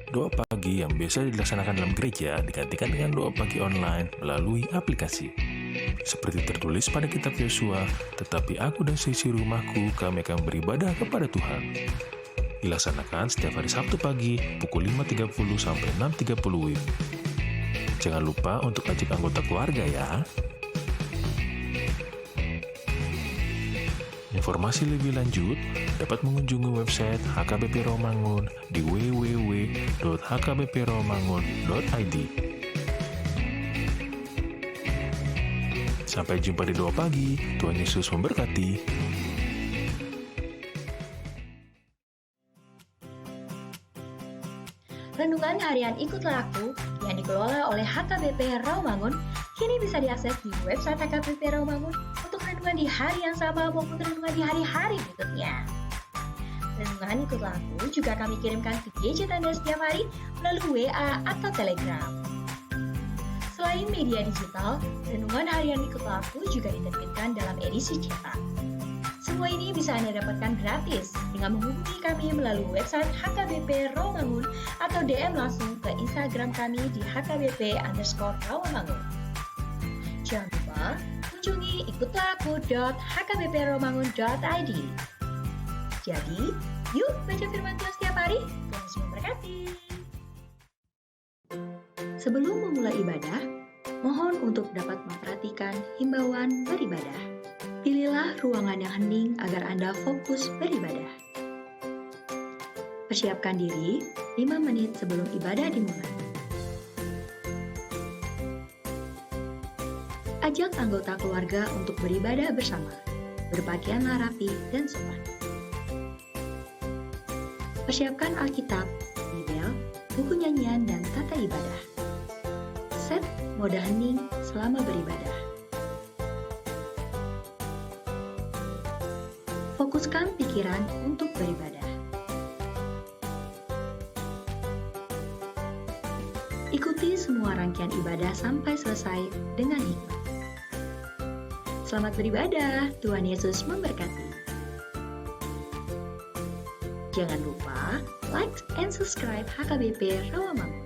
Doa pagi yang biasa dilaksanakan dalam gereja digantikan dengan doa pagi online melalui aplikasi. Seperti tertulis pada kitab Yosua, tetapi aku dan seisi rumahku kami akan beribadah kepada Tuhan. Dilaksanakan setiap hari Sabtu pagi pukul 5.30 sampai 6.30 WIB. Jangan lupa untuk ajak anggota keluarga ya. Informasi lebih lanjut dapat mengunjungi website HKBP Rawamangun di www.hkbprawamangun.id. Sampai jumpa di doa pagi. Tuhan Yesus memberkati. Renungan harian Ikutlah Aku yang dikelola oleh HKBP Rawamangun kini bisa diakses di website HKBP Rawamangun untuk renungan di hari yang sama maupun renungan di hari-hari berikutnya. Renungan Ikutlah Aku juga kami kirimkan ke gadget Anda setiap hari melalui WA atau Telegram. Selain media digital, renungan harian Ikutlah Aku juga diterbitkan dalam edisi cetak. Semua ini bisa Anda dapatkan gratis dengan menghubungi kami melalui website HKBP Rawamangun atau DM langsung ke Instagram kami di hkbp_rawamangun. Jangan lupa kunjungi ikutlahku.hkbprawamangun.id. Jadi, yuk baca firman Tuhan setiap hari. Tuhan Yesus memberkati. Sebelum memulai ibadah, mohon untuk dapat memperhatikan himbauan beribadah. Pilihlah ruangan yang hening agar Anda fokus beribadah. Persiapkan diri 5 menit sebelum ibadah dimulai. Ajak anggota keluarga untuk beribadah bersama. Berpakaianlah rapi dan sopan. Persiapkan Alkitab, Bibel, buku nyanyian, dan tata ibadah. Set mode hening selama beribadah. Fokuskan pikiran untuk beribadah. Ikuti semua rangkaian ibadah sampai selesai dengan hikmat. Selamat beribadah, Tuhan Yesus memberkati. Jangan lupa like and subscribe HKBP Rawamangun.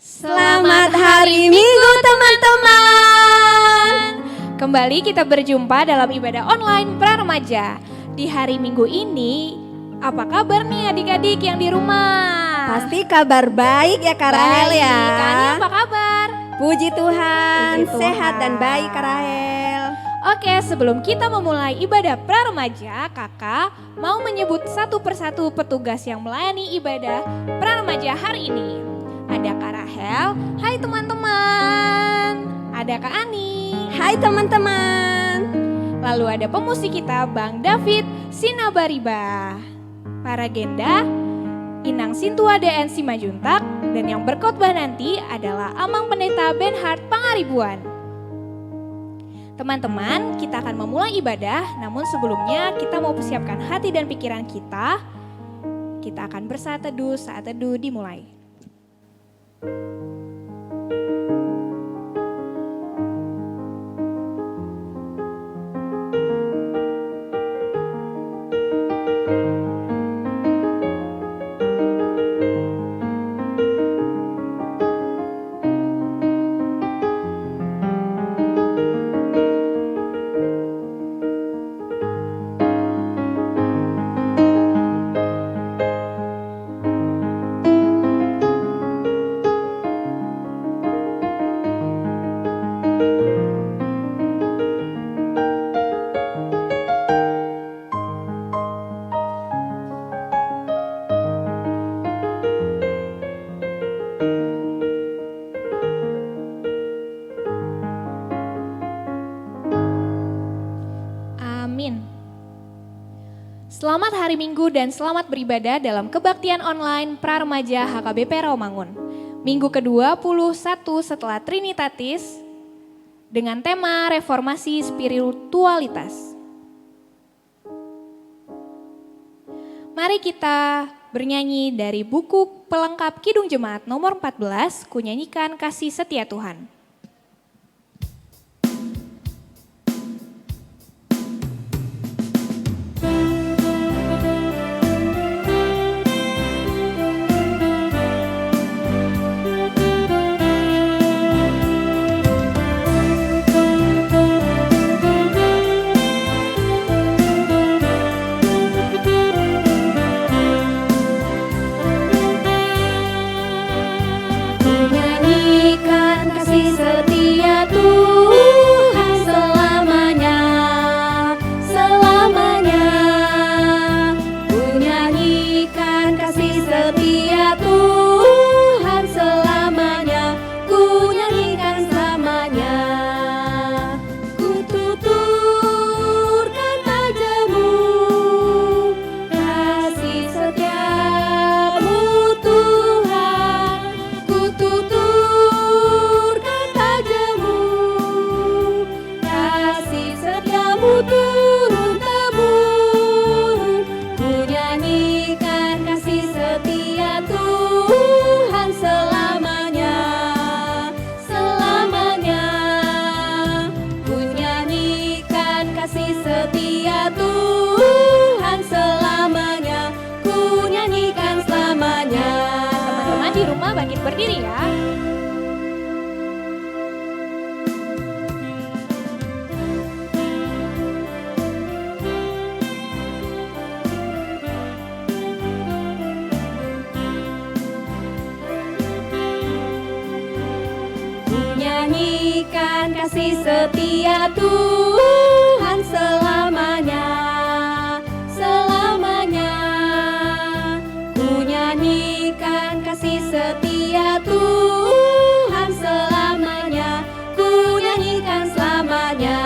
Selamat hari Minggu teman-teman. Kembali kita berjumpa dalam ibadah online Praremaja. Di hari Minggu ini, apa kabar nih adik-adik yang di rumah? Pasti kabar baik ya Kak Rahel ya. Kani apa kabar? Puji Tuhan, Puji Tuhan. sehat dan baik Kak Rahel. Oke, sebelum kita memulai ibadah Praremaja, kakak mau menyebut satu persatu petugas yang melayani ibadah Praremaja hari ini. Ada Kak Rahel, hai teman-teman. Ada Kak Ani, Hai teman-teman. lalu ada pemusik kita Bang David Sinabariba. Para Genda, Inang Sintua DN Simajuntak, dan yang berkhotbah nanti adalah Amang Pendeta Benhard Pangaribuan. Teman-teman, kita akan memulai ibadah, namun sebelumnya kita mau persiapkan hati dan pikiran kita. Kita akan bersaat teduh, saat teduh dimulai. Selamat hari Minggu dan selamat beribadah dalam kebaktian online Praremaja HKBP Rawamangun. Minggu ke-21 setelah Trinitatis, dengan tema reformasi spiritualitas. Mari kita bernyanyi dari buku pelengkap Kidung Jemaat nomor 14, Ku Nyanyikan Kasih Setia Tuhan. Berdiri ya. Ku nyanyikan kasih setia Tuhan selamanya, selamanya. Ku nyanyikan kasih setia Tuhan selamanya, ku nyanyikan selamanya.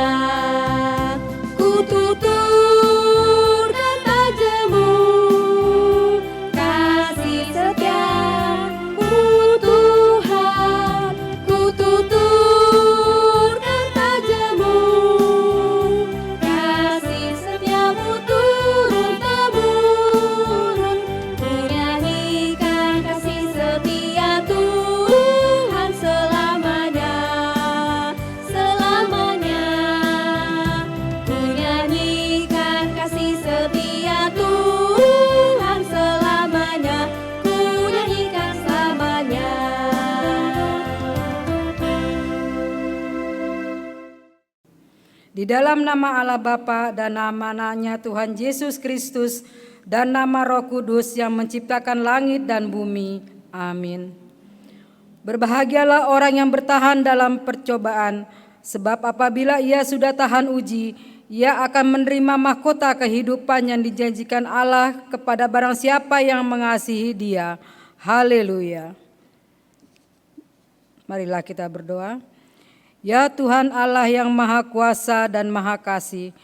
Ku tuturkan tajammu, kasih setiamu Tuhan. Ku tuturkan tajammu, kasih setiamu turun-temurun. Ku nyanyikan kasih setia Tuhan selamanya, selamanya. Ku nyanyikan kasih setia Tuhan selamanya, ku nyanyikan selamanya. Di dalam nama Allah Bapa dan nama anaknya Tuhan Yesus Kristus dan nama Roh Kudus yang menciptakan langit dan bumi. Amin. Berbahagialah orang yang bertahan dalam percobaan, sebab apabila ia sudah tahan uji, ia akan menerima mahkota kehidupan yang dijanjikan Allah kepada barang siapa yang mengasihi Dia. Haleluya. Marilah kita berdoa. Ya Tuhan Allah yang Maha Kuasa dan Maha Kasih,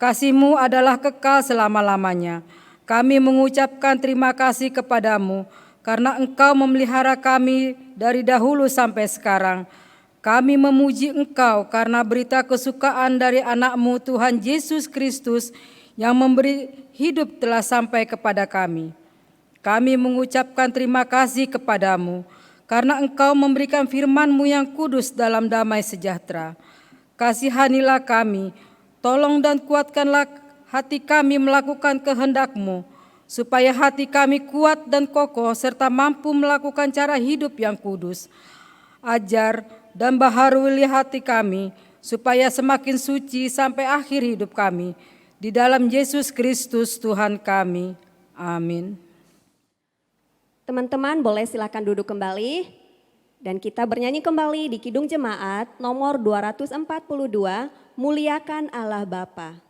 kasih-Mu adalah kekal selama-lamanya. Kami mengucapkan terima kasih kepadamu karena Engkau memelihara kami dari dahulu sampai sekarang. Kami memuji Engkau karena berita kesukaan dari anak-Mu Tuhan Yesus Kristus yang memberi hidup telah sampai kepada kami. Kami mengucapkan terima kasih kepadamu karena Engkau memberikan firman-Mu yang kudus dalam damai sejahtera. Kasihanilah kami, tolong dan kuatkanlah hati kami melakukan kehendak-Mu, supaya hati kami kuat dan kokoh serta mampu melakukan cara hidup yang kudus. Ajar dan baharui hati kami, supaya semakin suci sampai akhir hidup kami. Di dalam Yesus Kristus Tuhan kami. Amin. Teman-teman boleh silakan duduk kembali dan kita bernyanyi kembali di Kidung Jemaat nomor 242, Muliakan Allah Bapa.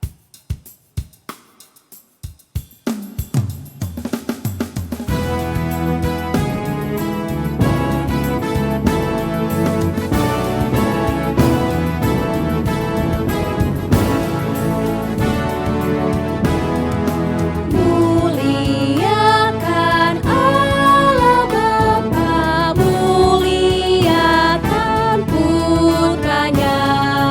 Putranya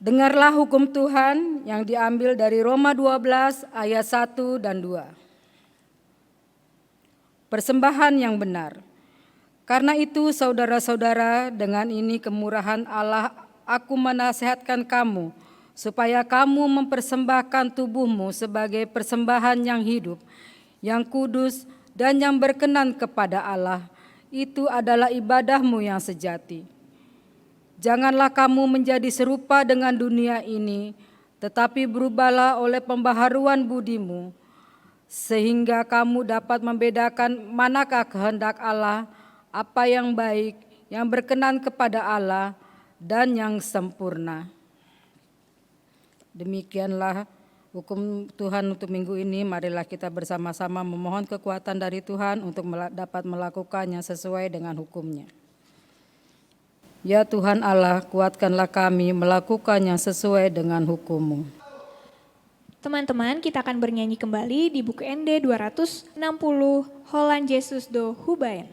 Dengarlah hukum Tuhan yang diambil dari Roma 12 ayat 1 dan 2. Persembahan yang benar. Karena itu saudara-saudara, dengan ini kemurahan Allah aku menasihatkan kamu, supaya kamu mempersembahkan tubuhmu sebagai persembahan yang hidup, yang kudus dan yang berkenan kepada Allah. Itu adalah ibadahmu yang sejati. Janganlah kamu menjadi serupa dengan dunia ini, tetapi berubahlah oleh pembaharuan budimu, sehingga kamu dapat membedakan manakah kehendak Allah, apa yang baik, yang berkenan kepada Allah, dan yang sempurna. Demikianlah hukum Tuhan untuk minggu ini. Marilah kita bersama-sama memohon kekuatan dari Tuhan untuk dapat melakukannya sesuai dengan hukumnya. Ya Tuhan Allah, kuatkanlah kami melakukannya sesuai dengan hukum-Mu. Teman-teman, kita akan bernyanyi kembali di buku ND 260 Holland Jesus do Hubain.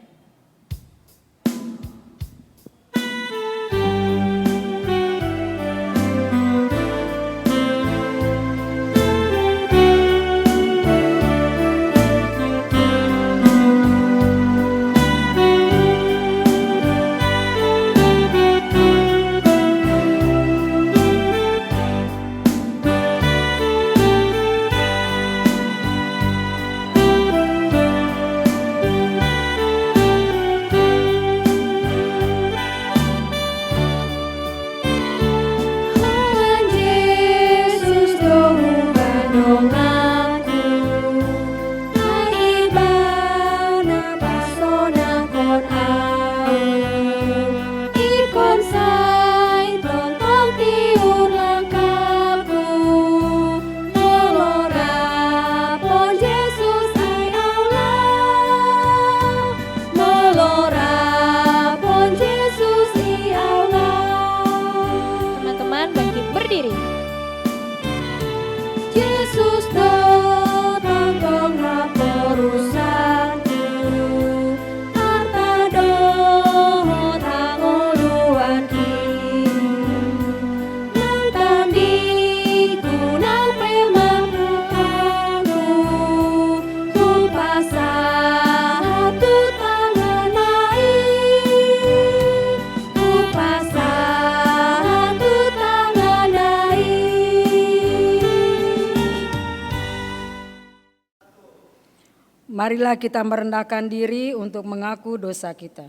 Marilah kita merendahkan diri untuk mengaku dosa kita.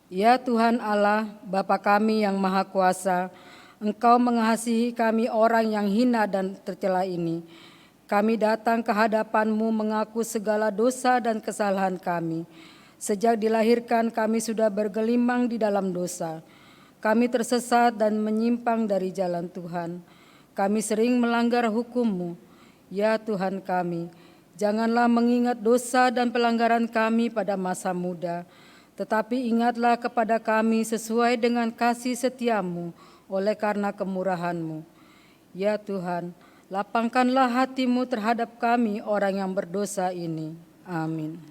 Ya Tuhan Allah, Bapa kami yang Maha Kuasa, Engkau mengasihi kami orang yang hina dan tercela ini. Kami datang ke hadapan-Mu mengaku segala dosa dan kesalahan kami. Sejak dilahirkan kami sudah bergelimang di dalam dosa. Kami tersesat dan menyimpang dari jalan Tuhan. Kami sering melanggar hukum-Mu. Ya Tuhan kami, janganlah mengingat dosa dan pelanggaran kami pada masa muda, tetapi ingatlah kepada kami sesuai dengan kasih setia-Mu oleh karena kemurahan-Mu. Ya Tuhan, lapangkanlah hati-Mu terhadap kami orang yang berdosa ini. Amin.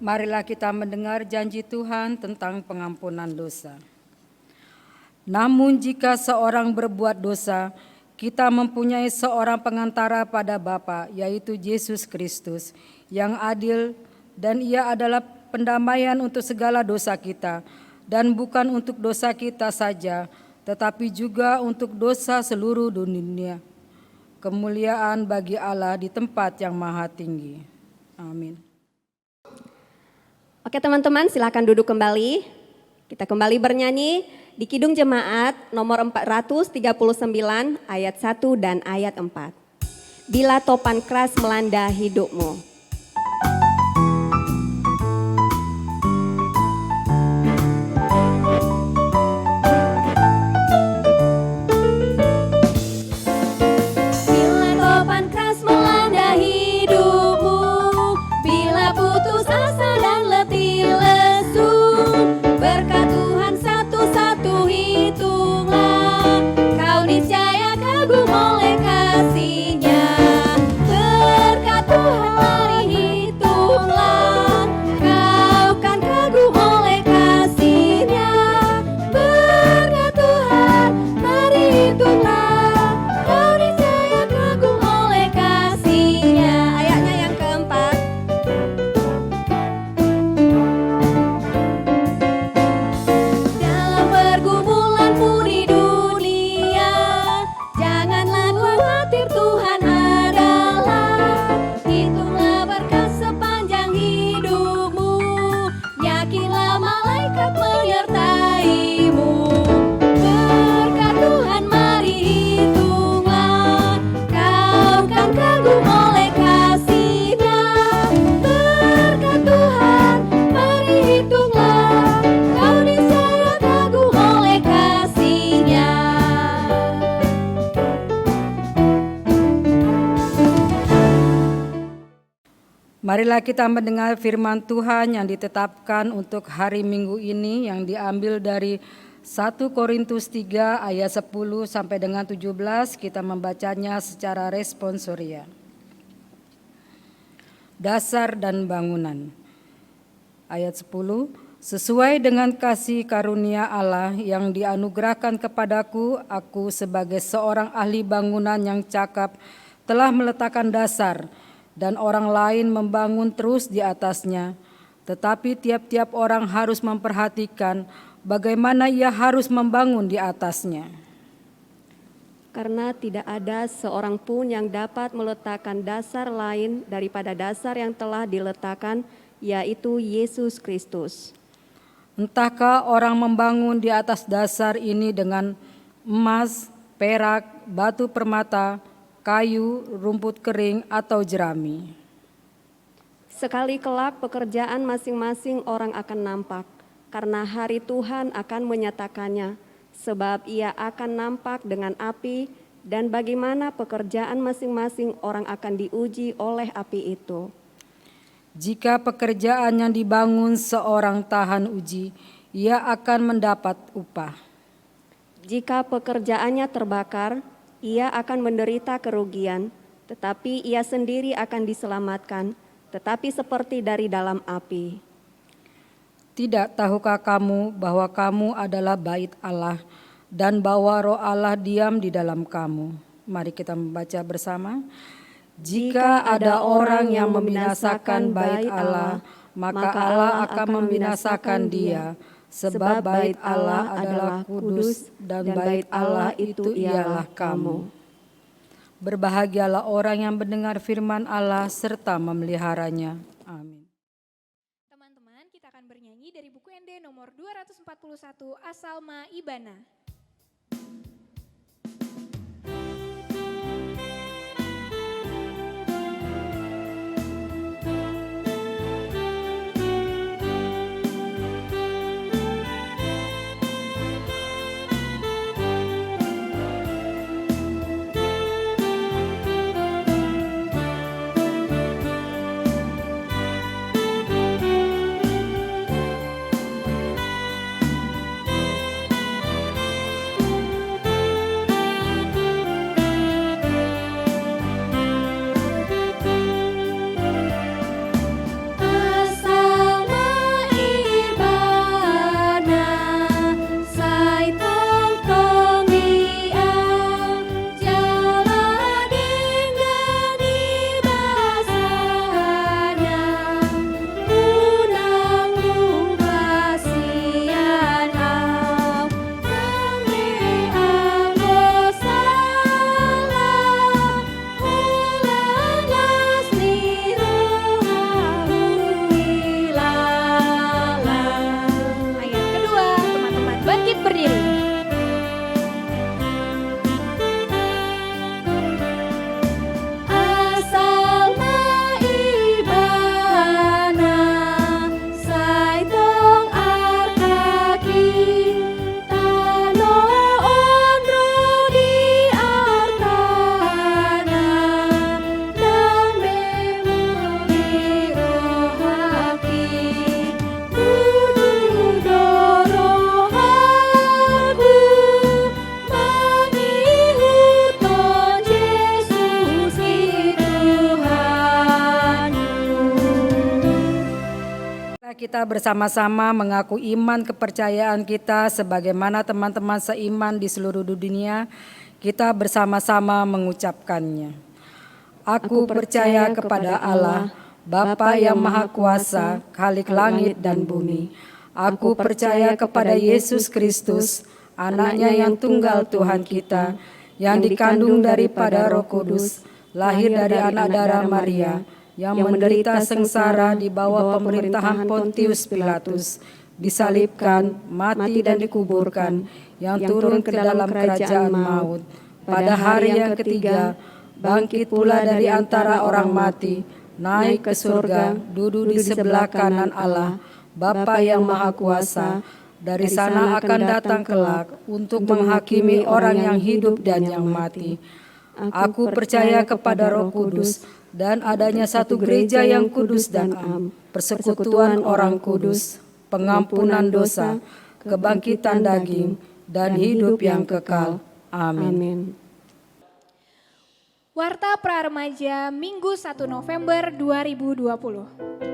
Marilah kita mendengar janji Tuhan tentang pengampunan dosa. Namun jika seorang berbuat dosa, kita mempunyai seorang pengantara pada Bapa, yaitu Yesus Kristus, yang adil, dan Ia adalah pendamaian untuk segala dosa kita, dan bukan untuk dosa kita saja, tetapi juga untuk dosa seluruh dunia. Kemuliaan bagi Allah di tempat yang maha tinggi. Amin. Oke teman-teman, silakan duduk kembali. Kita kembali bernyanyi di Kidung Jemaat nomor 439 ayat 1 dan ayat 4. Bila topan keras melanda hidupmu. Marilah kita mendengar firman Tuhan yang ditetapkan untuk hari Minggu ini yang diambil dari 1 Korintus 3 ayat 10 sampai dengan 17. Kita membacanya secara responsoria. Dasar dan bangunan. Ayat 10. Sesuai dengan kasih karunia Allah yang dianugerahkan kepadaku, aku sebagai seorang ahli bangunan yang cakap telah meletakkan dasar, dan orang lain membangun terus di atasnya. Tetapi tiap-tiap orang harus memperhatikan bagaimana ia harus membangun di atasnya. Karena tidak ada seorang pun yang dapat meletakkan dasar lain daripada dasar yang telah diletakkan, yaitu Yesus Kristus. Entahkah orang membangun di atas dasar ini dengan emas, perak, batu permata, kayu, rumput kering, atau jerami. Sekali kelak pekerjaan masing-masing orang akan nampak, karena hari Tuhan akan menyatakannya, sebab ia akan nampak dengan api, dan bagaimana pekerjaan masing-masing orang akan diuji oleh api itu. Jika pekerjaan yang dibangun seorang tahan uji, ia akan mendapat upah. Jika pekerjaannya terbakar, ia akan menderita kerugian, tetapi ia sendiri akan diselamatkan, tetapi seperti dari dalam api. Tidak tahukah kamu bahwa kamu adalah bait Allah dan bahwa Roh Allah diam di dalam kamu? Mari kita membaca bersama. Jika ada orang yang membinasakan bait Allah, maka Allah akan membinasakan dia. Sebab bait Allah adalah kudus dan bait Allah itu ialah kamu. Berbahagialah orang yang mendengar firman Allah serta memeliharanya. Amin. Teman-teman, kita akan bernyanyi dari buku ND nomor 241 Asalma Ibana. Kita bersama-sama mengaku iman kepercayaan kita sebagaimana teman-teman seiman di seluruh dunia, kita bersama-sama mengucapkannya. Aku percaya kepada Allah, Bapa yang Maha Kuasa, Khalik langit dan bumi. Aku percaya kepada Yesus Kristus, Anaknya yang tunggal Tuhan kita, yang dikandung daripada Roh Kudus, lahir dari anak darah Maria, yang menderita sengsara di bawah pemerintahan Pontius Pilatus, disalibkan, mati dan dikuburkan, yang turun ke dalam kerajaan maut. Pada hari yang ketiga, bangkit pula dari antara orang mati, naik ke surga, duduk di sebelah kanan Allah, Bapa yang Maha Kuasa. Dari sana akan datang kelak untuk menghakimi orang yang hidup dan yang mati. Aku percaya kepada Roh Kudus dan adanya satu gereja yang kudus dan am, persekutuan orang kudus, pengampunan dosa, kebangkitan daging, dan hidup yang kekal. Amin. Warta Praremaja Minggu 1 November 2020.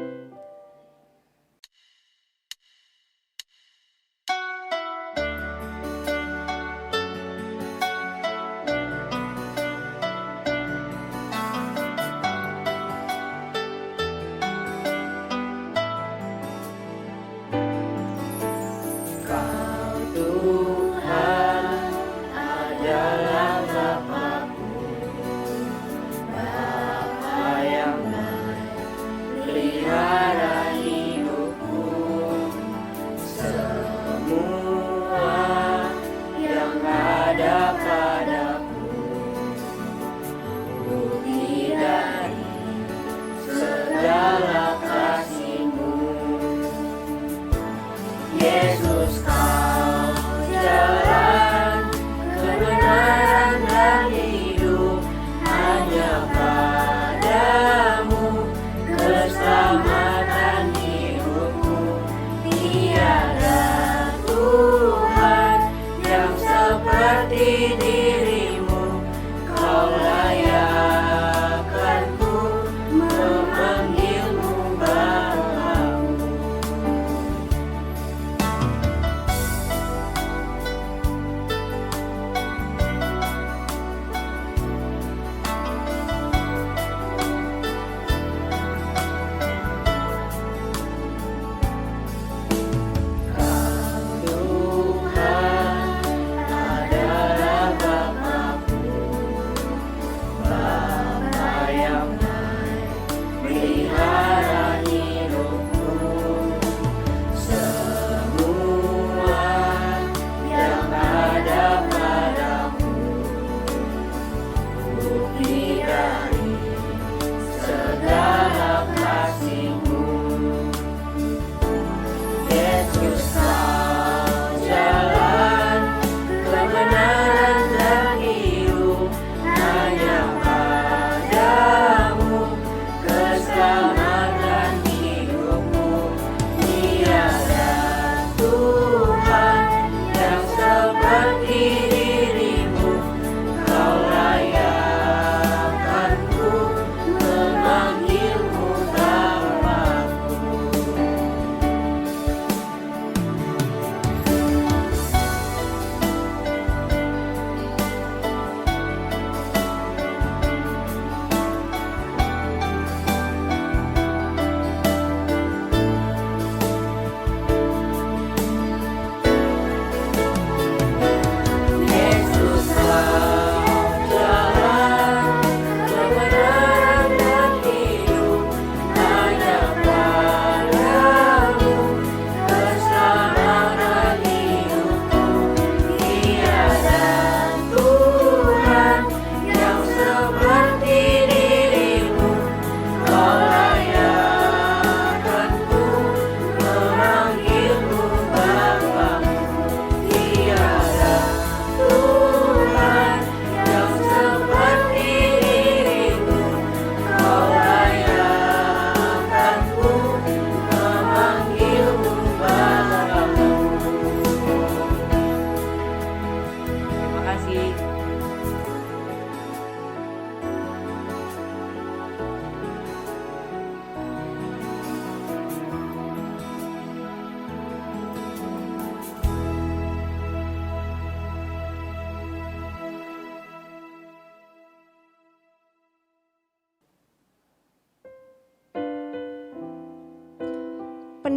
Bapa yang baik,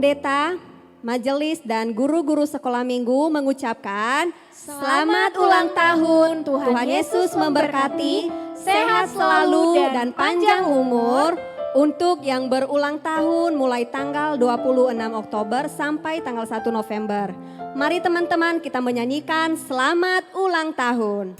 pendeta, majelis, dan guru-guru sekolah minggu mengucapkan selamat ulang tahun, Tuhan Yesus memberkati, sehat selalu dan panjang umur. Untuk yang berulang tahun mulai tanggal 26 Oktober sampai tanggal 1 November. Mari teman-teman kita menyanyikan selamat ulang tahun.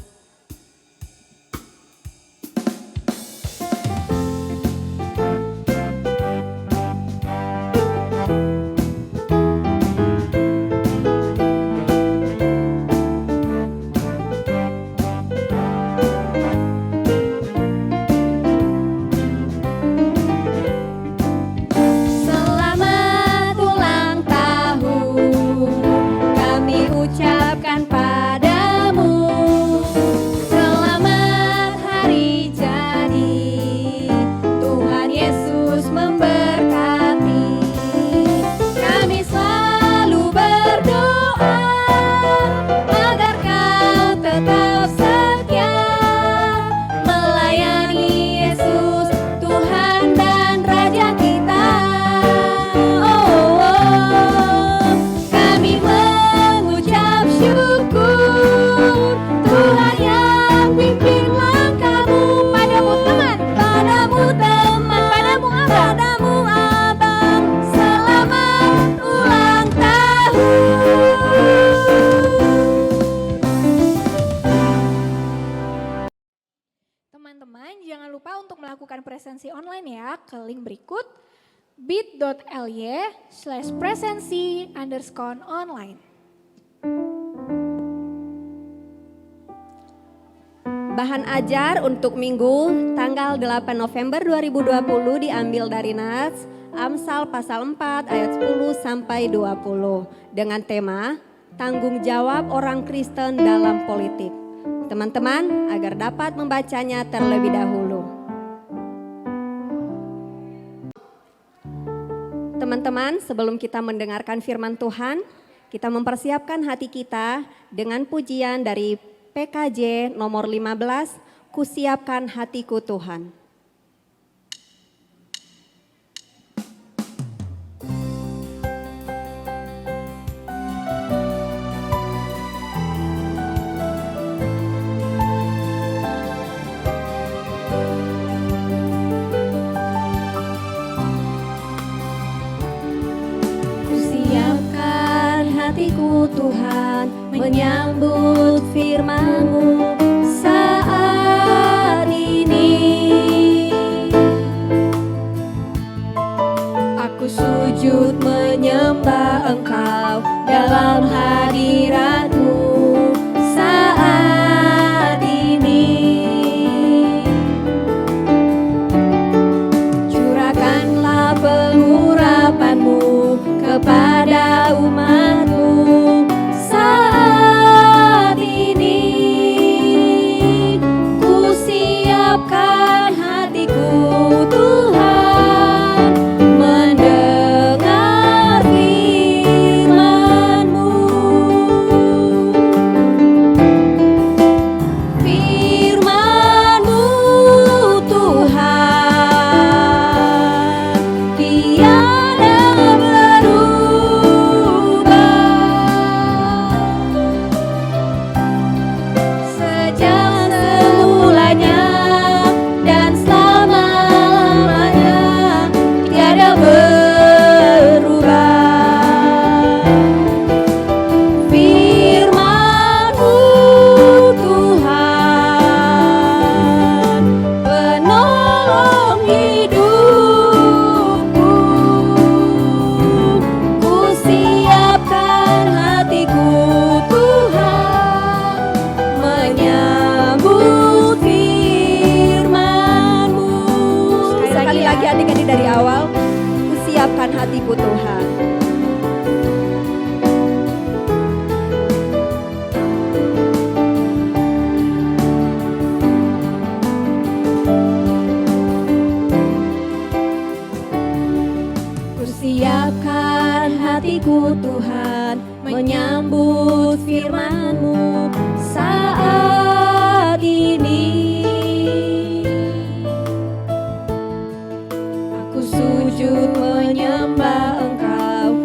Presensi online ya ke link berikut bit.ly/presensi_online. Bahan ajar untuk minggu tanggal 8 November 2020 diambil dari Nats Amsal pasal 4 ayat 10 sampai 20 dengan tema tanggung jawab orang Kristen dalam politik. Teman-teman agar dapat membacanya terlebih dahulu. Teman-teman, sebelum kita mendengarkan firman Tuhan, kita mempersiapkan hati kita dengan pujian dari PKJ nomor 15, Kusiapkan Hatiku Tuhan. Hatiku Tuhan menyambut firman-Mu saat ini. Aku sujud menyembah Engkau dalam hadirat-Mu saat ini. Curahkanlah pengurapan-Mu kepada umat-Mu saat ini. Ku siapkan hatiku Tuhan mendengar firman-Mu. Firman-Mu Tuhan tiada sejak semulanya dan selama-lamanya tiada berubah. Firman-Mu Tuhan penolong hidupku. Ku siapkan hatiku Tuhan menyambut firman-Mu. Sekali lagi adik-adik dari awal. Ku siapkan hatiku Tuhan. Ku siapkan hatiku Tuhan menyambut firman-Mu saat ini. Aku sujud menyembah Engkau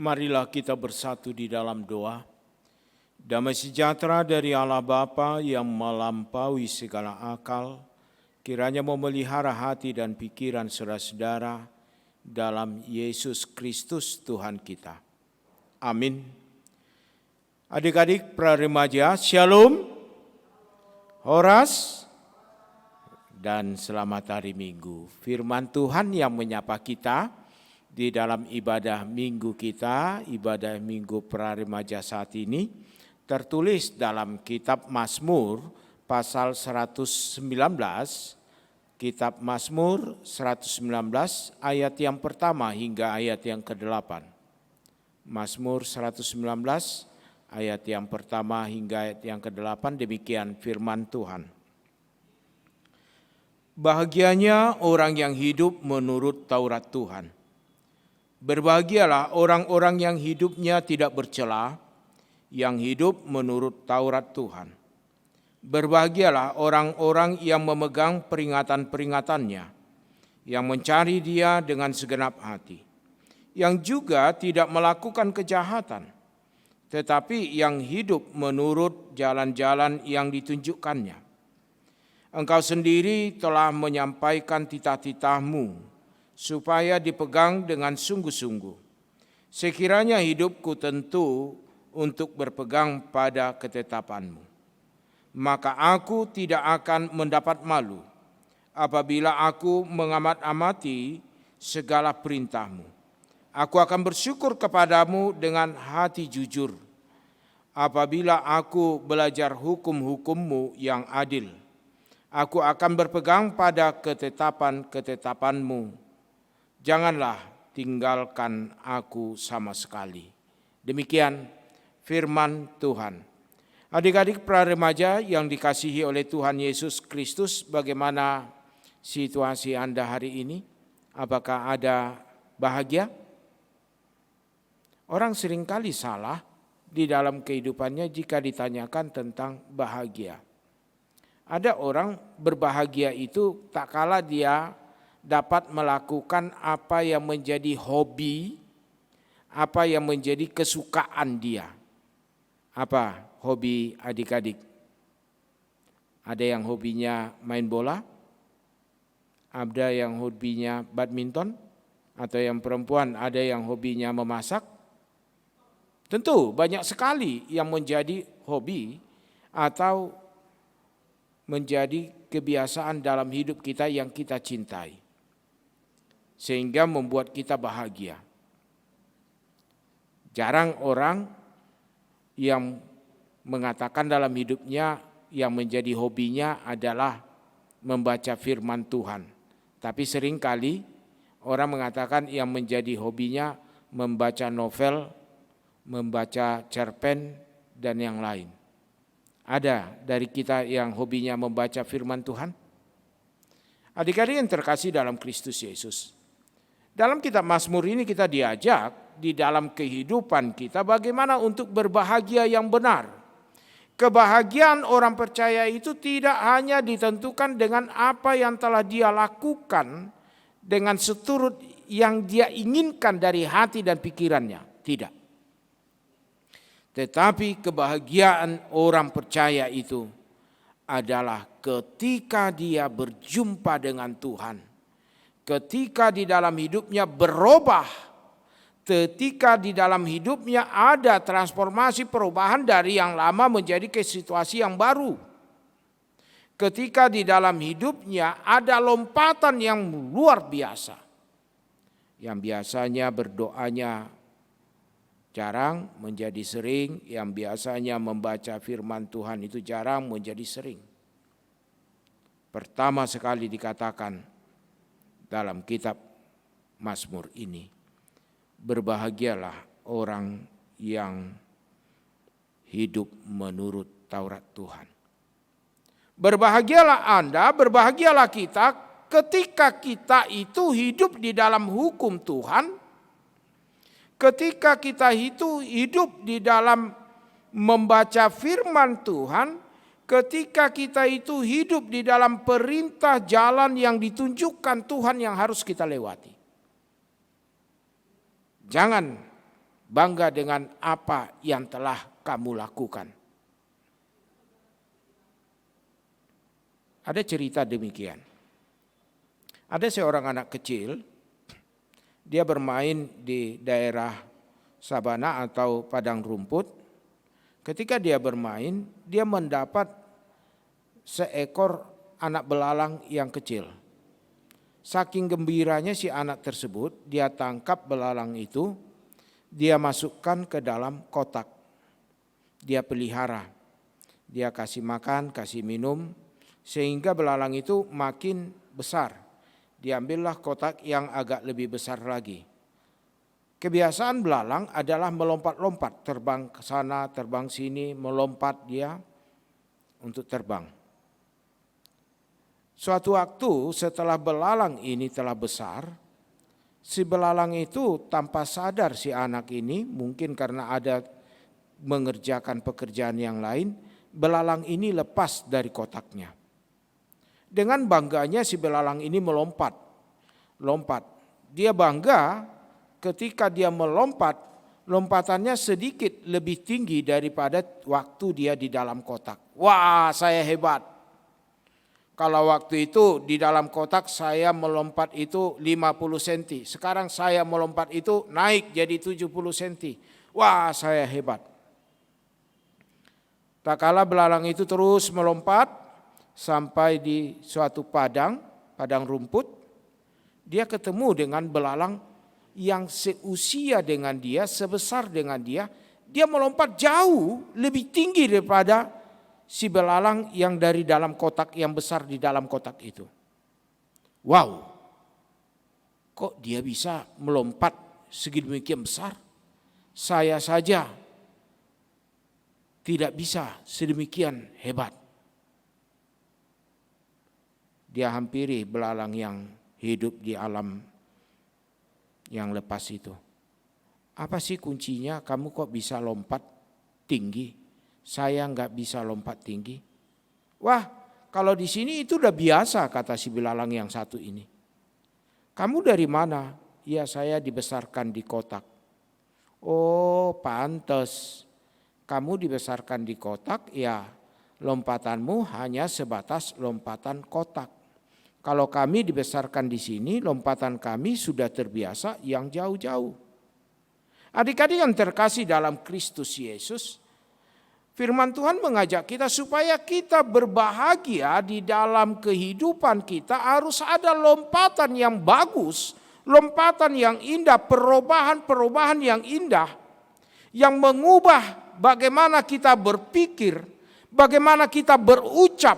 Marilah kita bersatu di dalam doa. Damai sejahtera dari Allah Bapa yang melampaui segala akal, kiranya memelihara hati dan pikiran saudara-saudara dalam Yesus Kristus Tuhan kita. Amin. Adik-adik praremaja, Shalom, Horas, dan selamat hari Minggu. Firman Tuhan yang menyapa kita di dalam ibadah minggu kita, ibadah minggu praremaja saat ini, tertulis dalam kitab Mazmur pasal 119, kitab Mazmur 119 ayat yang pertama hingga ayat yang ke-8. Mazmur 119 ayat yang pertama hingga ayat yang ke-8, demikian firman Tuhan. Bahagianya orang yang hidup menurut Taurat Tuhan. Berbahagialah orang-orang yang hidupnya tidak bercela, yang hidup menurut Taurat Tuhan. Berbahagialah orang-orang yang memegang peringatan-peringatannya, yang mencari Dia dengan segenap hati, yang juga tidak melakukan kejahatan, tetapi yang hidup menurut jalan-jalan yang ditunjukkannya. Engkau sendiri telah menyampaikan titah-titah-Mu, supaya dipegang dengan sungguh-sungguh. Sekiranya hidupku tentu untuk berpegang pada ketetapan-Mu, maka aku tidak akan mendapat malu apabila aku mengamat-amati segala perintah-Mu. Aku akan bersyukur kepadamu dengan hati jujur apabila aku belajar hukum-hukum-Mu yang adil. Aku akan berpegang pada ketetapan-ketetapan-Mu. Janganlah tinggalkan aku sama sekali. Demikian firman Tuhan. Adik-adik praremaja yang dikasihi oleh Tuhan Yesus Kristus, bagaimana situasi Anda hari ini? Apakah ada bahagia? Orang seringkali salah di dalam kehidupannya jika ditanyakan tentang bahagia. Ada orang berbahagia itu tak kala dia dapat melakukan apa yang menjadi hobi, apa yang menjadi kesukaan dia. Apa hobi adik-adik? Ada yang hobinya main bola, ada yang hobinya badminton, atau yang perempuan ada yang hobinya memasak. Tentu banyak sekali yang menjadi hobi atau menjadi kebiasaan dalam hidup kita yang kita cintai, sehingga membuat kita bahagia. Jarang orang yang mengatakan dalam hidupnya yang menjadi hobinya adalah membaca firman Tuhan. Tapi seringkali orang mengatakan yang menjadi hobinya membaca novel, membaca cerpen, dan yang lain. Ada dari kita yang hobinya membaca firman Tuhan? Adik-adik yang terkasih dalam Kristus Yesus, dalam kitab Mazmur ini kita diajak di dalam kehidupan kita bagaimana untuk berbahagia yang benar. Kebahagiaan orang percaya itu tidak hanya ditentukan dengan apa yang telah dia lakukan dengan seturut yang dia inginkan dari hati dan pikirannya. Tidak. Tetapi kebahagiaan orang percaya itu adalah ketika dia berjumpa dengan Tuhan. Ketika di dalam hidupnya berubah, ketika di dalam hidupnya ada transformasi perubahan dari yang lama menjadi ke situasi yang baru. Ketika di dalam hidupnya ada lompatan yang luar biasa. Yang biasanya berdoanya jarang menjadi sering, yang biasanya membaca firman Tuhan itu jarang menjadi sering. Pertama sekali dikatakan dalam kitab Mazmur ini, berbahagialah orang yang hidup menurut Taurat Tuhan. Berbahagialah Anda, berbahagialah kita ketika kita itu hidup di dalam hukum Tuhan. Ketika kita itu hidup di dalam membaca firman Tuhan, ketika kita itu hidup di dalam perintah jalan yang ditunjukkan Tuhan yang harus kita lewati. Jangan bangga dengan apa yang telah kamu lakukan. Ada cerita demikian. Ada seorang anak kecil, dia bermain di daerah sabana atau padang rumput. Ketika dia bermain, dia mendapat seekor anak belalang yang kecil. Saking gembiranya si anak tersebut, dia tangkap belalang itu, dia masukkan ke dalam kotak. Dia pelihara, dia kasih makan, kasih minum, sehingga belalang itu makin besar. Diambillah kotak yang agak lebih besar lagi. Kebiasaan belalang adalah melompat-lompat, terbang ke sana, terbang sini, melompat dia untuk terbang. Suatu waktu setelah belalang ini telah besar, si belalang itu tanpa sadar si anak ini, mungkin karena ada mengerjakan pekerjaan yang lain, belalang ini lepas dari kotaknya. Dengan bangganya si belalang ini melompat. Dia bangga ketika dia melompat, lompatannya sedikit lebih tinggi daripada waktu dia di dalam kotak. Wah, saya hebat. Kalau waktu itu di dalam kotak saya melompat itu 50 cm. Sekarang saya melompat itu naik jadi 70 cm. Wah, saya hebat. Tak kala belalang itu terus melompat, sampai di suatu padang rumput, dia ketemu dengan belalang yang seusia dengan dia, sebesar dengan dia. Dia melompat jauh lebih tinggi daripada si belalang yang dari dalam kotak, yang besar di dalam kotak itu. Wow, kok dia bisa melompat sedemikian besar? Saya saja tidak bisa sedemikian hebat. Dia hampiri belalang yang hidup di alam yang lepas itu. Apa sih kuncinya? Kamu kok bisa lompat tinggi? Saya nggak bisa lompat tinggi. Wah, kalau di sini itu udah biasa, kata si belalang yang satu ini. Kamu dari mana? Ya, saya dibesarkan di kotak. Oh, pantes. Kamu dibesarkan di kotak, ya lompatanmu hanya sebatas lompatan kotak. Kalau kami dibesarkan di sini, lompatan kami sudah terbiasa yang jauh-jauh. Adik-adik yang terkasih dalam Kristus Yesus, firman Tuhan mengajak kita supaya kita berbahagia di dalam kehidupan kita. Harus ada lompatan yang bagus, lompatan yang indah, perubahan-perubahan yang indah, yang mengubah bagaimana kita berpikir, bagaimana kita berucap,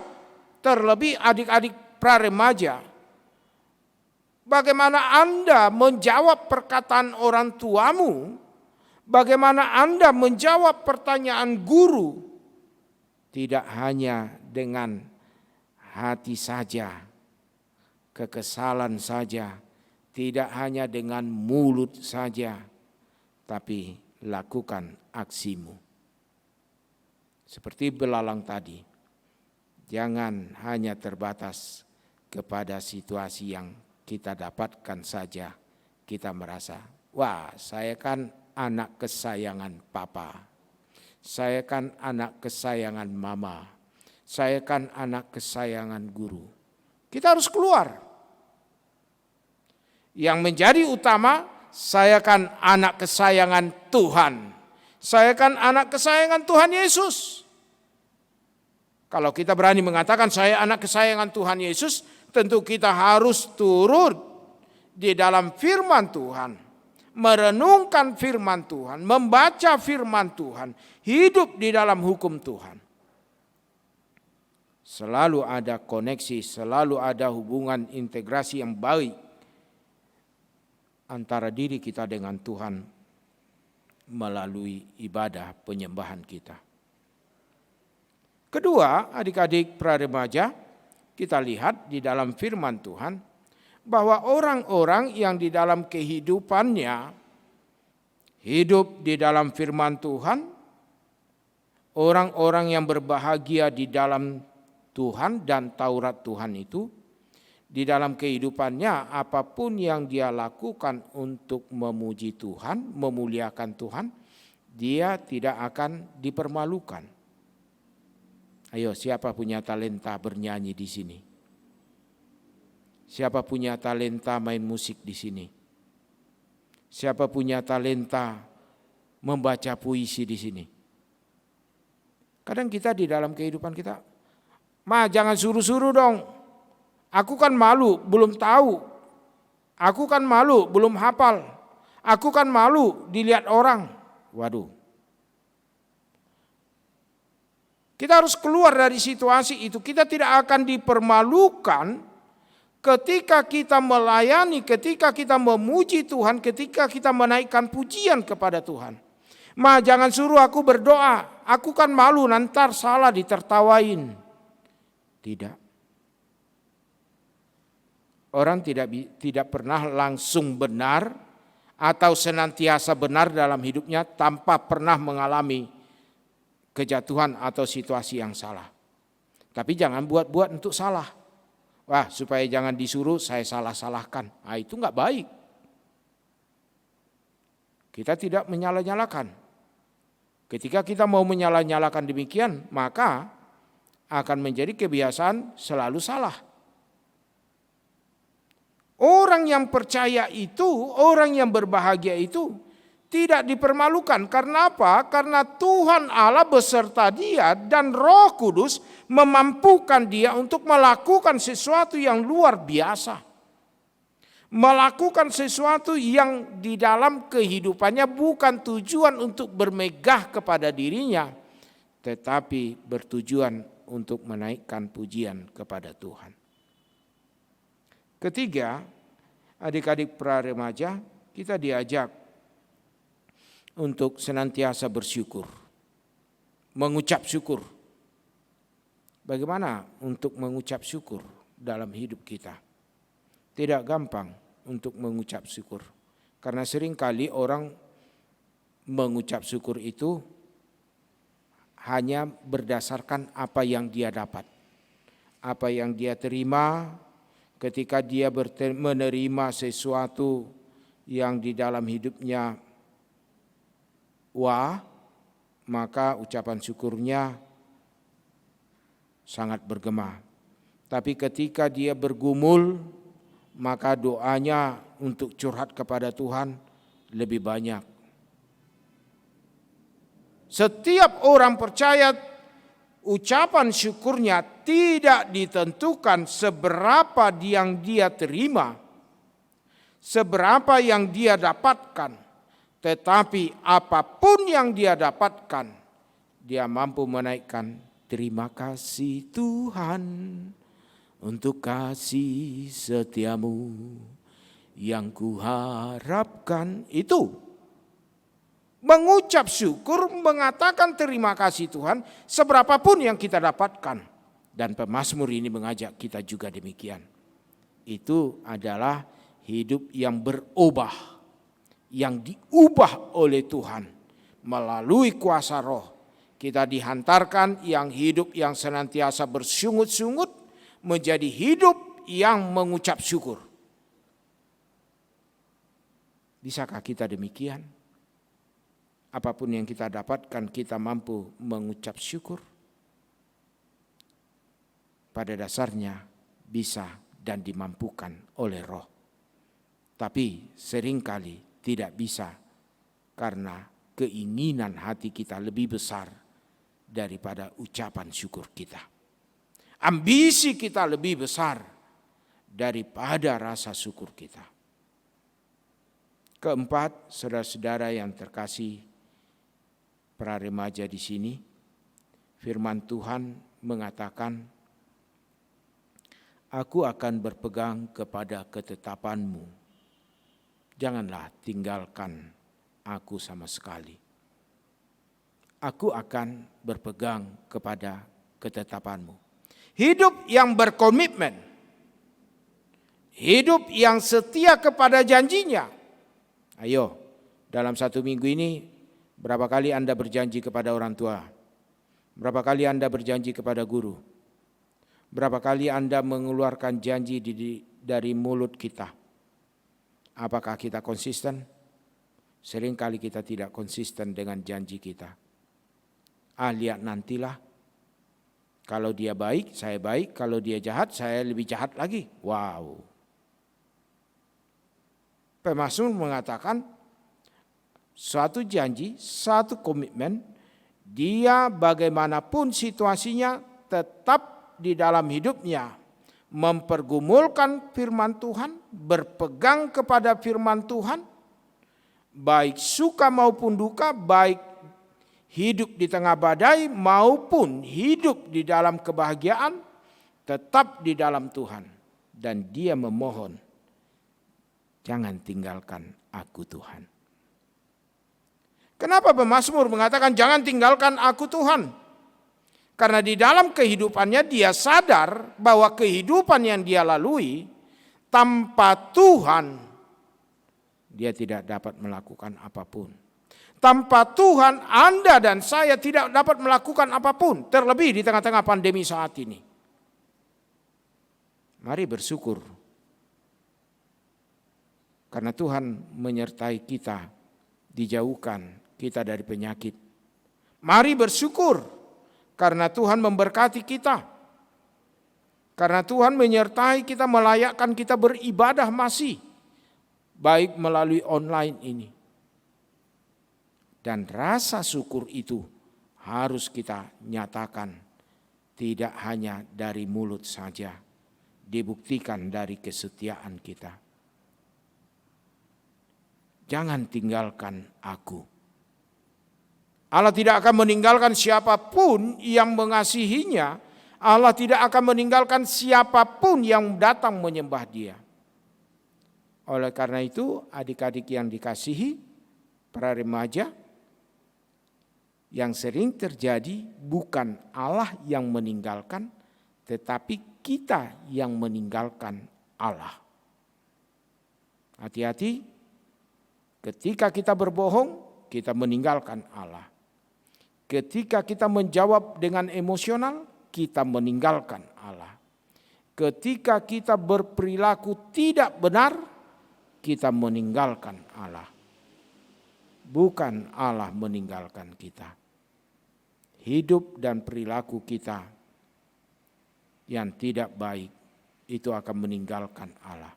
terlebih adik-adik praremaja. Bagaimana Anda menjawab perkataan orang tuamu, bagaimana Anda menjawab pertanyaan guru, tidak hanya dengan hati saja, kekesalan saja, tidak hanya dengan mulut saja, tapi lakukan aksimu. Seperti belalang tadi, jangan hanya terbatas kepada situasi yang kita dapatkan saja. Kita merasa, wah, saya kan anak kesayangan papa. Saya kan anak kesayangan mama. Saya kan anak kesayangan guru. Kita harus keluar. Yang menjadi utama, saya kan anak kesayangan Tuhan. Saya kan anak kesayangan Tuhan Yesus. Kalau kita berani mengatakan saya anak kesayangan Tuhan Yesus, tentu kita harus turut di dalam firman Tuhan, merenungkan firman Tuhan, membaca firman Tuhan, hidup di dalam hukum Tuhan. Selalu ada koneksi, selalu ada hubungan integrasi yang baik antara diri kita dengan Tuhan melalui ibadah penyembahan kita. Kedua, adik-adik praremaja, kita lihat di dalam firman Tuhan bahwa orang-orang yang di dalam kehidupannya hidup di dalam firman Tuhan, orang-orang yang berbahagia di dalam Tuhan dan Taurat Tuhan itu, di dalam kehidupannya apapun yang dia lakukan untuk memuji Tuhan, memuliakan Tuhan, dia tidak akan dipermalukan. Ayo, siapa punya talenta bernyanyi di sini? Siapa punya talenta main musik di sini? Siapa punya talenta membaca puisi di sini? Kadang kita di dalam kehidupan kita, jangan suruh-suruh dong. Aku kan malu, belum tahu. Aku kan malu, belum hafal. Aku kan malu dilihat orang. Waduh. Kita harus keluar dari situasi itu. Kita tidak akan dipermalukan ketika kita melayani, ketika kita memuji Tuhan, ketika kita menaikkan pujian kepada Tuhan. Jangan suruh aku berdoa. Aku kan malu nanti salah ditertawain. Tidak. Orang tidak pernah langsung benar atau senantiasa benar dalam hidupnya tanpa pernah mengalami kejatuhan atau situasi yang salah. Tapi jangan buat-buat untuk salah. Supaya jangan disuruh saya salah-salahkan. Itu enggak baik. Kita tidak menyalah-nyalakan. Ketika kita mau menyalah-nyalakan demikian, maka akan menjadi kebiasaan selalu salah. Orang yang percaya itu, orang yang berbahagia itu tidak dipermalukan. Karena apa? Karena Tuhan Allah beserta dia dan Roh Kudus memampukan dia untuk melakukan sesuatu yang luar biasa. Melakukan sesuatu yang di dalam kehidupannya bukan tujuan untuk bermegah kepada dirinya, tetapi bertujuan untuk menaikkan pujian kepada Tuhan. Ketiga, adik-adik pra-remaja, kita diajak untuk senantiasa bersyukur, mengucap syukur. Bagaimana untuk mengucap syukur dalam hidup kita? Tidak gampang untuk mengucap syukur, karena seringkali orang mengucap syukur itu hanya berdasarkan apa yang dia dapat, apa yang dia terima. Ketika dia menerima sesuatu yang di dalam hidupnya maka ucapan syukurnya sangat bergema. Tapi ketika dia bergumul, maka doanya untuk curhat kepada Tuhan lebih banyak. Setiap orang percaya ucapan syukurnya tidak ditentukan seberapa yang dia terima, seberapa yang dia dapatkan, tetapi apapun yang dia dapatkan, dia mampu menaikkan terima kasih Tuhan untuk kasih setiamu yang kuharapkan. Itu mengucap syukur, mengatakan terima kasih Tuhan seberapapun yang kita dapatkan. Dan pemazmur ini mengajak kita juga demikian. Itu adalah hidup yang berubah, yang diubah oleh Tuhan melalui kuasa Roh. Kita dihantarkan yang hidup yang senantiasa bersungut-sungut menjadi hidup yang mengucap syukur. Bisakah kita demikian? Apapun yang kita dapatkan, kita mampu mengucap syukur. Pada dasarnya bisa dan dimampukan oleh Roh. Tapi seringkali tidak bisa karena keinginan hati kita lebih besar daripada ucapan syukur kita. Ambisi kita lebih besar daripada rasa syukur kita. Keempat, saudara-saudara yang terkasih, para remaja di sini, firman Tuhan mengatakan, aku akan berpegang kepada ketetapan-Mu. Janganlah tinggalkan aku sama sekali. Aku akan berpegang kepada ketetapan-Mu. Hidup yang berkomitmen. Hidup yang setia kepada janjinya. Ayo, dalam 1 minggu ini, berapa kali Anda berjanji kepada orang tua? Berapa kali Anda berjanji kepada guru? Berapa kali Anda mengeluarkan janji dari mulut kita? Apakah kita konsisten? Seringkali kita tidak konsisten dengan janji kita. Lihat nantilah. Kalau dia baik, saya baik. Kalau dia jahat, saya lebih jahat lagi. Wow. Pemazmur mengatakan suatu janji, satu komitmen, dia bagaimanapun situasinya tetap di dalam hidupnya mempergumulkan firman Tuhan, berpegang kepada firman Tuhan, baik suka maupun duka, baik hidup di tengah badai maupun hidup di dalam kebahagiaan, tetap di dalam Tuhan. Dan dia memohon, jangan tinggalkan aku Tuhan. Kenapa pemazmur mengatakan jangan tinggalkan aku Tuhan? Karena di dalam kehidupannya dia sadar bahwa kehidupan yang dia lalui tanpa Tuhan dia tidak dapat melakukan apapun. Tanpa Tuhan Anda dan saya tidak dapat melakukan apapun, terlebih di tengah-tengah pandemi saat ini. Mari bersyukur karena Tuhan menyertai kita, dijauhkan kita dari penyakit. Mari bersyukur karena Tuhan memberkati kita. Karena Tuhan menyertai kita, melayakkan kita beribadah masih. Baik melalui online ini. Dan rasa syukur itu harus kita nyatakan. Tidak hanya dari mulut saja. Dibuktikan dari kesetiaan kita. Jangan tinggalkan aku. Allah tidak akan meninggalkan siapapun yang mengasihinya. Allah tidak akan meninggalkan siapapun yang datang menyembah Dia. Oleh karena itu, adik-adik yang dikasihi, para remaja, yang sering terjadi bukan Allah yang meninggalkan, tetapi kita yang meninggalkan Allah. Hati-hati, ketika kita berbohong, kita meninggalkan Allah. Ketika kita menjawab dengan emosional, kita meninggalkan Allah. Ketika kita berperilaku tidak benar, kita meninggalkan Allah. Bukan Allah meninggalkan kita. Hidup dan perilaku kita yang tidak baik itu akan meninggalkan Allah.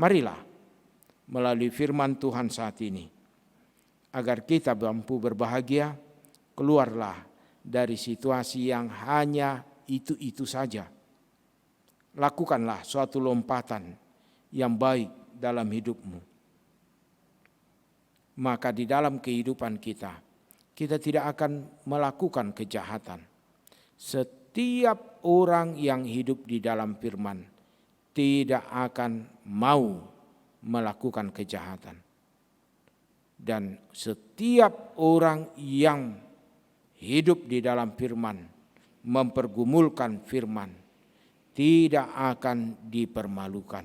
Marilah melalui firman Tuhan saat ini, agar kita mampu berbahagia, keluarlah dari situasi yang hanya itu-itu saja. Lakukanlah suatu lompatan yang baik dalam hidupmu. Maka di dalam kehidupan kita tidak akan melakukan kejahatan. Setiap orang yang hidup di dalam firman tidak akan mau melakukan kejahatan. Dan setiap orang yang hidup di dalam firman, mempergumulkan firman, tidak akan dipermalukan.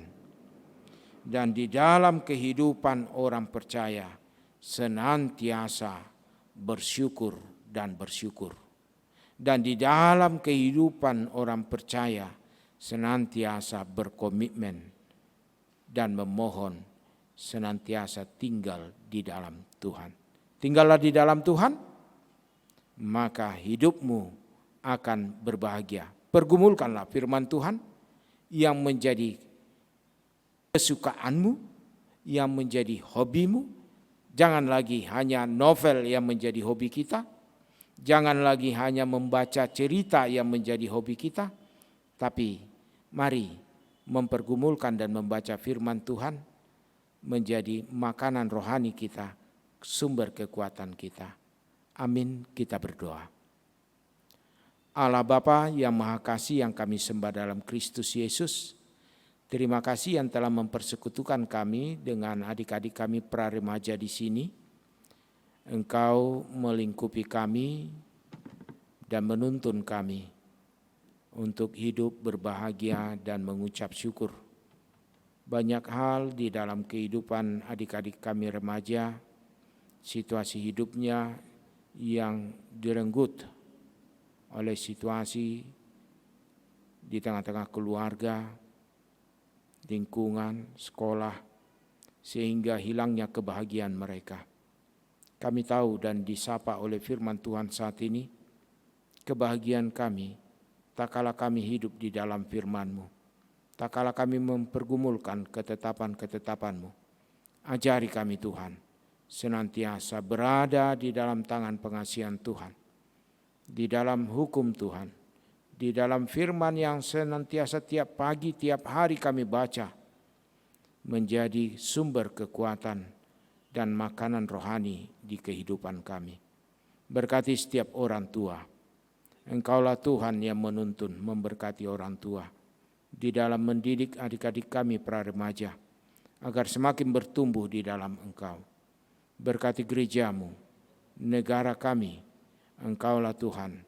Dan di dalam kehidupan orang percaya, senantiasa bersyukur dan bersyukur. Dan di dalam kehidupan orang percaya, senantiasa berkomitmen dan memohon, senantiasa tinggal di dalam Tuhan. Tinggallah di dalam Tuhan, maka hidupmu akan berbahagia. Pergumulkanlah firman Tuhan yang menjadi kesukaanmu, yang menjadi hobimu. Jangan lagi hanya novel yang menjadi hobi kita. Jangan lagi hanya membaca cerita yang menjadi hobi kita. Tapi mari mempergumulkan dan membaca firman Tuhan menjadi makanan rohani kita, sumber kekuatan kita. Amin, kita berdoa. Allah Bapa yang Maha Kasih yang kami sembah dalam Kristus Yesus, terima kasih yang telah mempersekutukan kami dengan adik-adik kami pra remaja di sini. Engkau melingkupi kami dan menuntun kami untuk hidup berbahagia dan mengucap syukur. Banyak hal di dalam kehidupan adik-adik kami remaja, situasi hidupnya yang direnggut oleh situasi di tengah-tengah keluarga, lingkungan, sekolah, sehingga hilangnya kebahagiaan mereka. Kami tahu dan disapa oleh firman Tuhan saat ini, kebahagiaan kami tak kala kami hidup di dalam firman-Mu, tak kala kami mempergumulkan ketetapan-ketetapan-Mu. Ajari kami Tuhan, senantiasa berada di dalam tangan pengasihan Tuhan, di dalam hukum Tuhan, di dalam firman yang senantiasa tiap pagi, tiap hari kami baca, menjadi sumber kekuatan dan makanan rohani di kehidupan kami. Berkati setiap orang tua. Engkaulah Tuhan yang menuntun, memberkati orang tua di dalam mendidik adik-adik kami para remaja, agar semakin bertumbuh di dalam Engkau. Berkati gereja-Mu, negara kami. Engkaulah Tuhan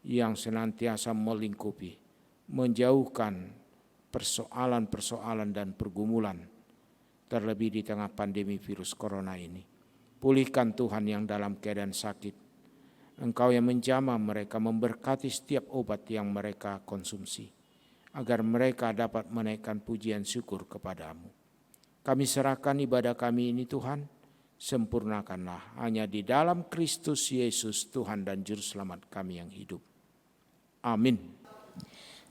yang senantiasa melingkupi, menjauhkan persoalan-persoalan dan pergumulan, terlebih di tengah pandemi virus corona ini. Pulihkan Tuhan yang dalam keadaan sakit. Engkau yang menjamah mereka, memberkati setiap obat yang mereka konsumsi, agar mereka dapat menaikkan pujian syukur kepadamu. Kami serahkan ibadah kami ini Tuhan, sempurnakanlah hanya di dalam Kristus Yesus Tuhan dan Juru Selamat kami yang hidup. Amin.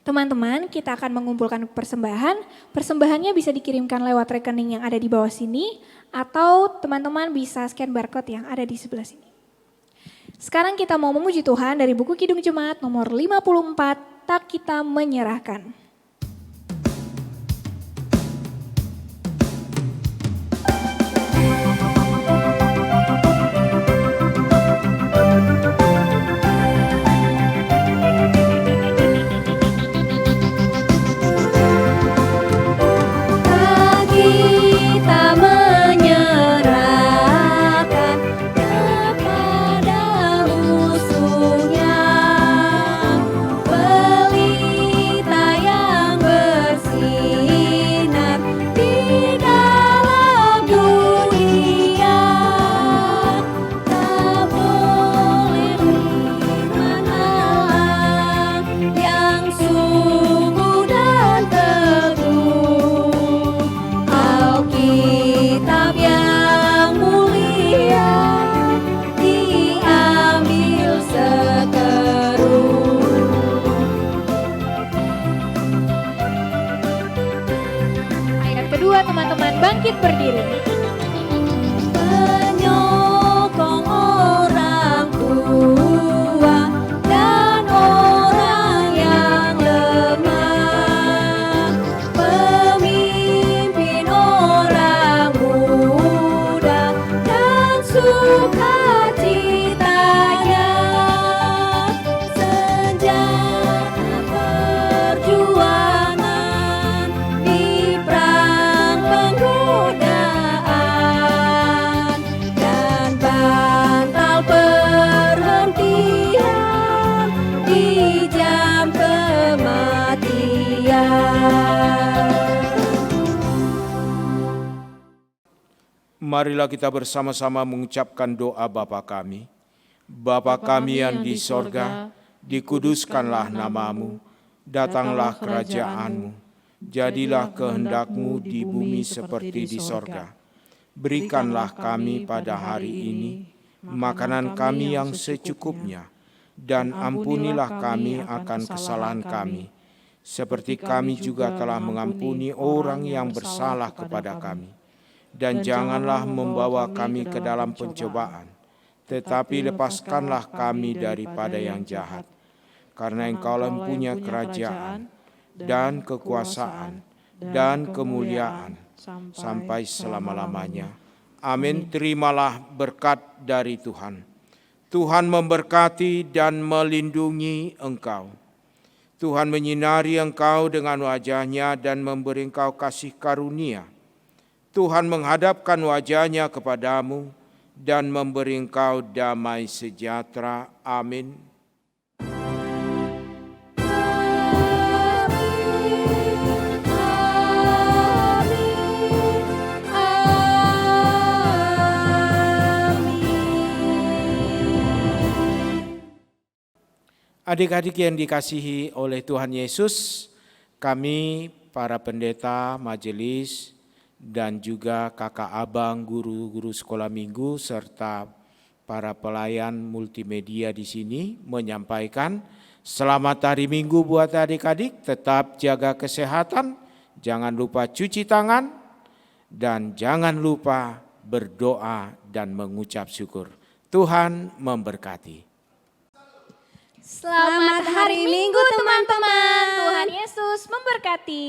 Teman-teman, kita akan mengumpulkan persembahan. Persembahannya bisa dikirimkan lewat rekening yang ada di bawah sini, atau teman-teman bisa scan barcode yang ada di sebelah sini. Sekarang kita mau memuji Tuhan dari buku Kidung Jemaat nomor 54, Tak Kita Menyerahkan. Bangkit berdiri. Menyokong orang tua dan orang yang lemah, pemimpin orang muda dan sukacitanya, senjata perjuangan di perang penggodaan dan bantal perhentian di jam kematian. Marilah kita bersama-sama mengucapkan doa Bapa kami. Bapa kami yang di sorga, dikuduskanlah namamu, datanglah kerajaan-Mu, jadilah kehendak-Mu di bumi seperti di sorga. Berikanlah kami pada hari ini makanan kami yang secukupnya, dan ampunilah kami akan kesalahan kami, seperti kami juga telah mengampuni orang yang bersalah kepada kami. Dan janganlah membawa kami ke dalam pencobaan, tetapi lepaskanlah kami daripada yang jahat. Karena Engkau yang punya kerajaan dan kekuasaan dan kemuliaan sampai selama-lamanya. Amin. Terimalah berkat dari Tuhan. Tuhan memberkati dan melindungi engkau. Tuhan menyinari engkau dengan wajah-Nya dan memberi engkau kasih karunia. Tuhan menghadapkan wajah-Nya kepadamu dan memberi engkau damai sejahtera. Amin. Adik-adik yang dikasihi oleh Tuhan Yesus, Kami, para pendeta, majelis, dan juga kakak abang, guru-guru sekolah minggu, serta para pelayan multimedia di sini menyampaikan selamat hari Minggu buat adik-adik, tetap jaga kesehatan, jangan lupa cuci tangan, dan jangan lupa berdoa dan mengucap syukur. Tuhan memberkati. Selamat hari Minggu teman-teman. Tuhan Yesus memberkati.